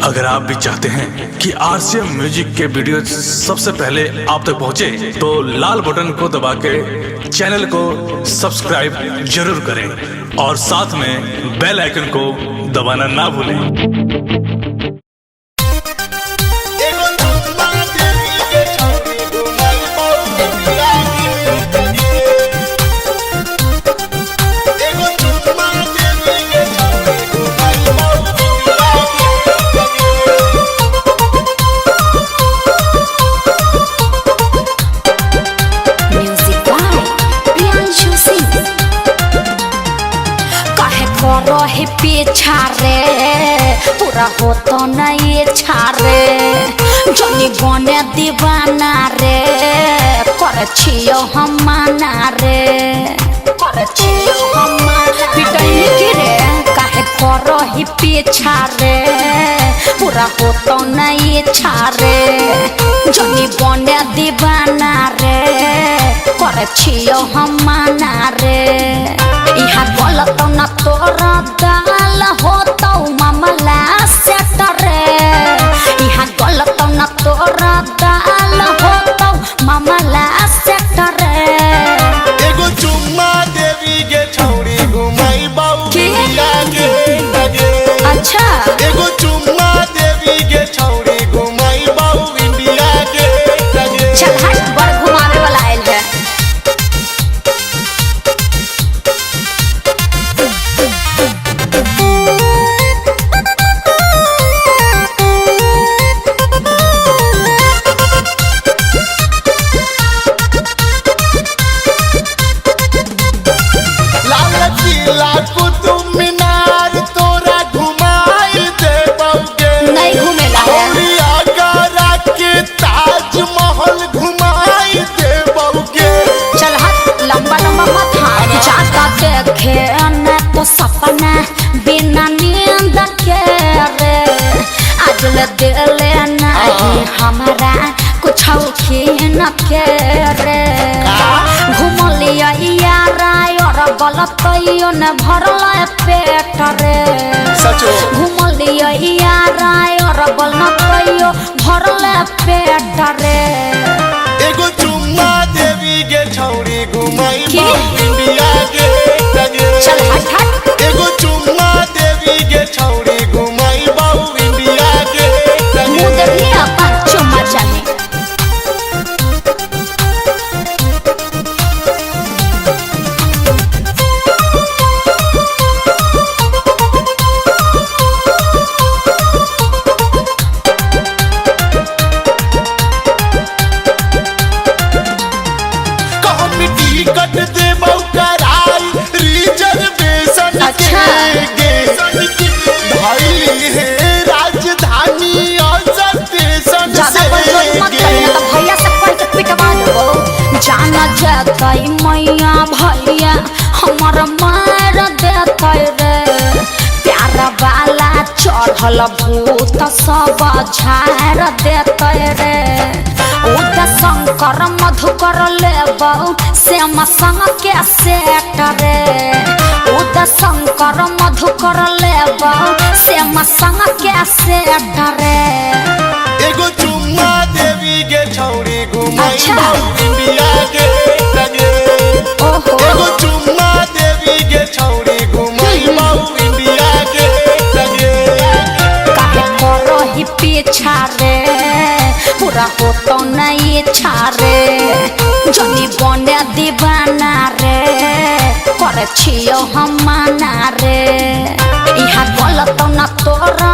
अगर आप भी चाहते हैं कि आरसीएम म्यूजिक के वीडियो सबसे पहले आप तक पहुंचे, तो लाल बटन को दबा के चैनल को सब्सक्राइब जरूर करें और साथ में बेल आइकन को दबाना ना भूलें। रहे पीछा रे पूरा हो तो नहीं छारे जनी बने दीवाना रे कर छियो हम माना रे कर छियो हम पिटनी की रे काहे कर रही पीछा रे पूरा हो तो नहीं छारे जनी बने दीवाना रे कर छियो हम माना रे इहा गलत न तोरा गाल हो तो मामला सेट रे इहा गलत न तोरा गाल हो तो मामला सेट रे एगो चुम्मा देवी के छौड़ी घुमाई बाऊ लागे लगे अच्छा एगो चुम्मा देवी के छौड़ी घुमाई बाऊ इंडिया के लगे चल हट बड़ घुमावे वाला आइल है तो सपना बिना नींद के रे आज ले दिले नहीं हमारा कुछ खीन के रे घूम लिया यारा और गलत न भरल पेट रे घूम लिया यारा और गलत भरल पेट रे एगो चुम्मा देवी के छौड़ी घुमाई इंडिया के चल हट हट एगो चुम्मा देवी के छौड़ी घुमाई बाऊ इंडिया के मुंह देखी अपन चुम्मा जाने टिकट दे बाऊ कराई रिजर्वेशन भाई है राजधानी और स्टेशन ज्यादा बलजोरी मत करिए तो भैया से कह के पिटवा दो जाना जातई मैया भैया हमर मार देतै रे प्यार वाला चढ़ल भूत सब झाड़ देतै रे उद शंकर मधुकर लेबौ श्याम संग के सेट रे उद शंकर मधुकर लेबौ श्याम संग के सेट रे एगो चुम्मा देवी के छौड़ी घुमाई इंडिया के लगे एगो चुम्मा देवी के छौड़ी घुमाई इंडिया के लगे काहे करही पीछा रे पूरा हो तो नहीं छारे जनी बने दीवाना रे कर छियो हम माना रे इहा गलत न तोरा